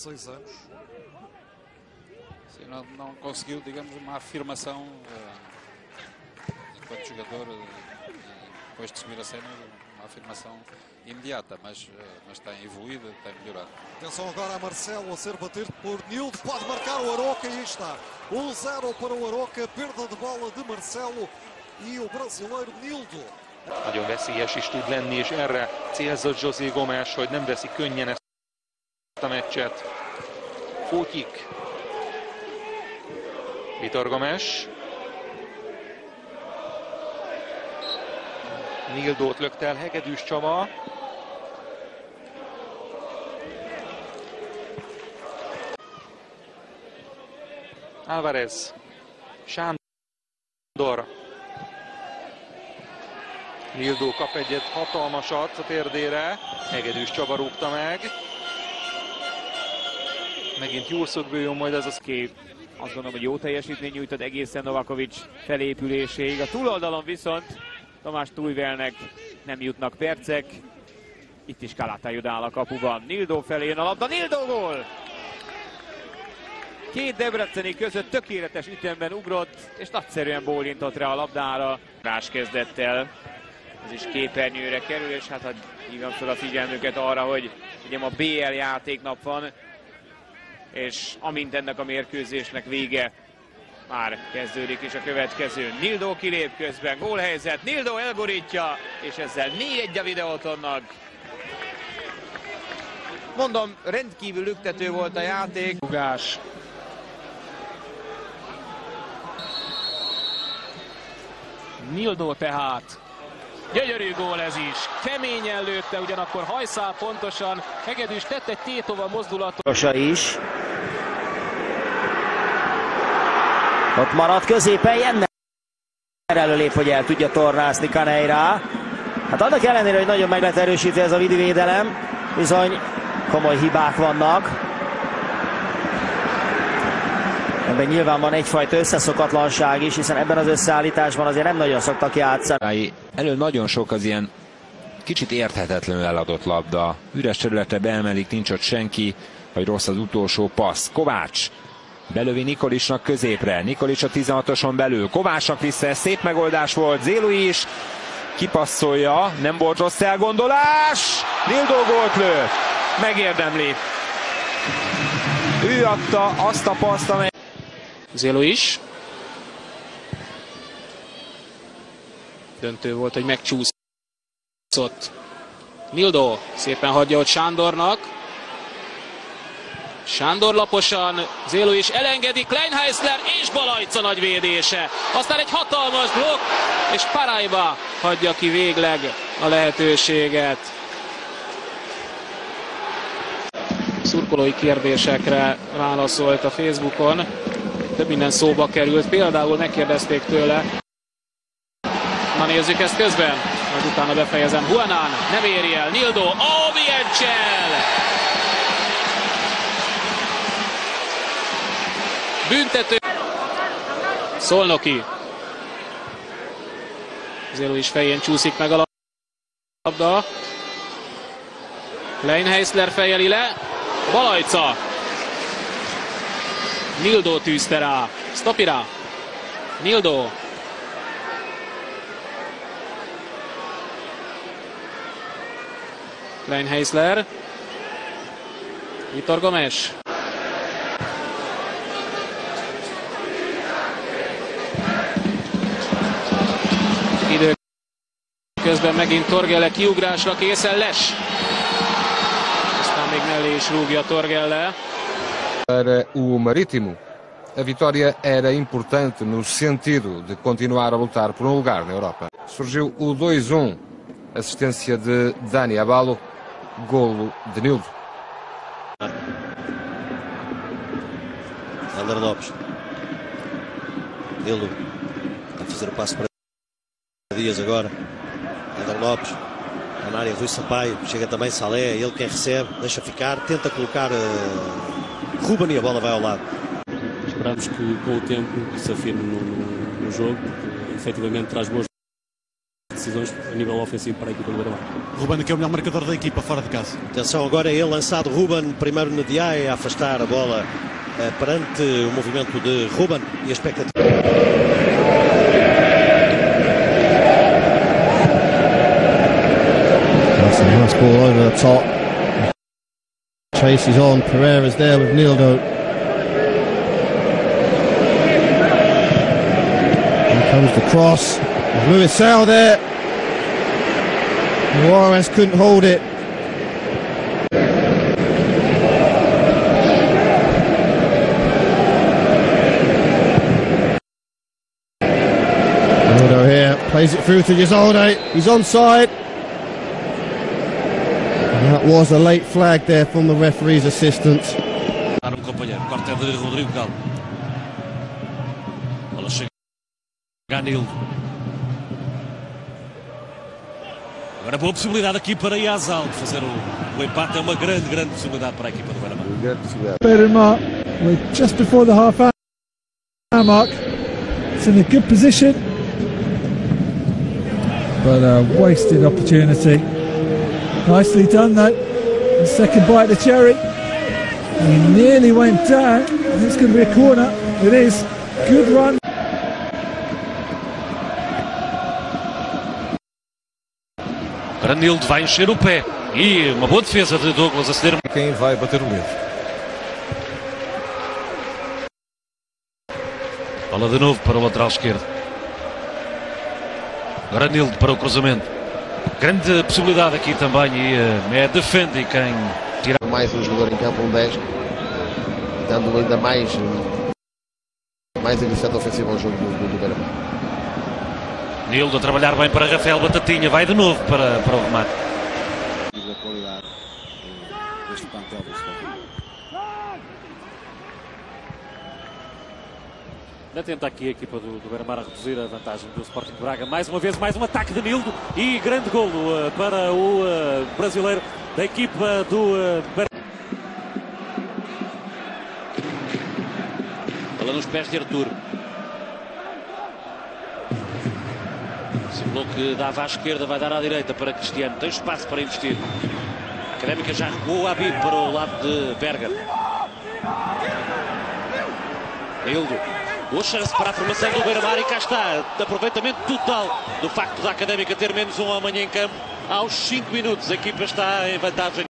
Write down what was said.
26 anos. Sim, não conseguiu, digamos, uma afirmação enquanto jogador, depois de subir a cena, uma afirmação imediata, mas tem evoluído, tem melhorado. Atenção agora a Marcelo a ser batido por Nildo, pode marcar o Aroca e aí está. 1-0 para o Aroca, perda de bola de Marcelo e o brasileiro Nildo. Nagyon veszélyes is tud lenni, és erre célzott José Gomes, hogy nem veszi könnyen ezt a meccset. Fótyik. Vitor Gomes. Nildót lökte el Hegedűs Csaba. Álvarez. Sándor. Nildó kap egyet hatalmasat a térdére. Hegedűs Csaba rúgta meg. Megint jól szögbőjön majd ez a kép. Azt gondolom, hogy jó teljesítmény nyújtott egészen Novakovic felépüléséig. A túloldalon viszont Tamás Tujvelnek nem jutnak percek. Itt is Calatayud áll a kapuban. Nildó felé jön a labda. Nildó gól! Két debreceni között tökéletes ütemben ugrott, és nagyszerűen bólintott rá a labdára. Rás kezdett el. Ez is képernyőre kerül, és hát hívom fel a figyelmüket arra, hogy ugye ma BL játéknap van, és amint ennek a mérkőzésnek vége, már kezdődik is a következő. Nildó kilép közben, gólhelyzet, Nildó elgurítja, és ezzel 4-1 a Videótonnak. Mondom, rendkívül lüktető volt a játék. Rugás. Nildó tehát. Gyönyörű gól ez is. Keményen lőtte, ugyanakkor hajszál pontosan. Hegedűs tett egy tétova mozdulatot. Is. Ott maradt középen, Jenner előlép, hogy el tudja tornászni Caneira. Hát annak ellenére, hogy nagyon meg lett erősítve ez a védelem, bizony komoly hibák vannak. Ebben nyilván van egyfajta összeszokatlanság is, hiszen ebben az összeállításban azért nem nagyon szoktak játszani. Elő nagyon sok az ilyen kicsit érthetetlenül eladott labda. Üres területre beemelik, nincs ott senki, vagy rossz az utolsó passz. Kovács belövi Nikolicsnak középre. Nikolics a 16-oson belül. Kovácsnak vissza, ez szép megoldás volt. Zélui is kipasszolja, nem volt rossz elgondolás. Nildó gólt lő. Megérdemli. Ő adta azt a paszt, amely... Zélui is. Döntő volt, hogy megcsúszott. Nildó szépen hagyja ott Sándornak. Sándor laposan, Zélui is elengedi, Kleinheisler és Balajca nagy védése. Aztán egy hatalmas blokk, és Parajba hagyja ki végleg a lehetőséget. Szurkolói kérdésekre válaszolt a Facebookon. Több minden szóba került, például megkérdezték tőle. Na nézzük ezt közben, majd utána befejezem. Huanán nem éri el, Nildó, Oviencsel! Büntető. Szolnoki. Zéló is fején csúszik meg a labda. Kleinheisler fejeli le. Balajca. Nildó tűzte rá. Stopira. Nildó. Kleinheisler. Vitor Gomes. Idő közben megint Torgelle kiugrásra készen, Les. Aztán még mellé is rúgja Torgelle. Para o Marítimo, a vitória era importante no sentido de continuar a lutar por um lugar na Europa. Surgiu o 2-1, assistência de Dani Abalo, golo de Nildo. Helder Lopes. Nildo a fazer o passo para Dias agora. Helder Lopes. Na área Rui Sampaio. Chega também Salé. Ele quem recebe. Deixa ficar. Tenta colocar Ruben e a bola vai ao lado. Esperamos que com o tempo se afirme no jogo, porque efetivamente traz boas decisões a nível ofensivo para a equipa do Beira-Mar. Ruben, que é o melhor marcador da equipa fora de casa. Atenção, agora é ele lançado. Ruben, primeiro na Diá, a afastar a bola perante o movimento de Ruben e a expectativa. That's a nice ball over the top. Chase is on. Pereira's there with Nildo. Here comes the cross. Luis Sal there. Juarez couldn't hold it. Nildo here plays it through to Gizolde. He's onside. That was a late flag there from the referee's assistants. Companheiro, corte de Rodrigo Gal. Bola chega a Nildo. Agora boa possibilidade aqui para Yazal de fazer o empate. É uma grande possibilidade para a equipa do Beira-Mar. Beira-Mar, we're just before the half-hour mark. It's in a good position, but a wasted opportunity. Nicely done though. The second bite of the cherry. He nearly went down. It's going to be a corner. It is. Good run. Nildo vai encher o pé. E uma boa defesa de Douglas a ceder. Quem vai bater o livro? Bola de novo para o lateral esquerdo. Agora Nildo para o cruzamento. Grande possibilidade aqui também e é Defendi quem tira. Mais um jogador em campo, um 10, dando ainda mais agressividade ofensiva ao jogo do Beira-Mar. Nildo a trabalhar bem para Rafael Batatinha, vai de novo para o remate. A qualidade deste plantel do Sporting. Ainda tenta aqui a equipa do Beira-Mar a reduzir a vantagem do Sporting de Braga. Mais uma vez, mais um ataque de Nildo e grande golo para o brasileiro da equipa do Beira-Mar. Bola nos pés de Artur. Simulou que dava à esquerda, vai dar à direita para Cristiano. Tem espaço para investir. A Académica já recuou a Habib para o lado de Berger. Nildo. Boa chance para a formação do Beira-Mar e cá está. Aproveitamento total do facto da Académica ter menos um amanhã em campo. Aos 5 minutos a equipa está em vantagem.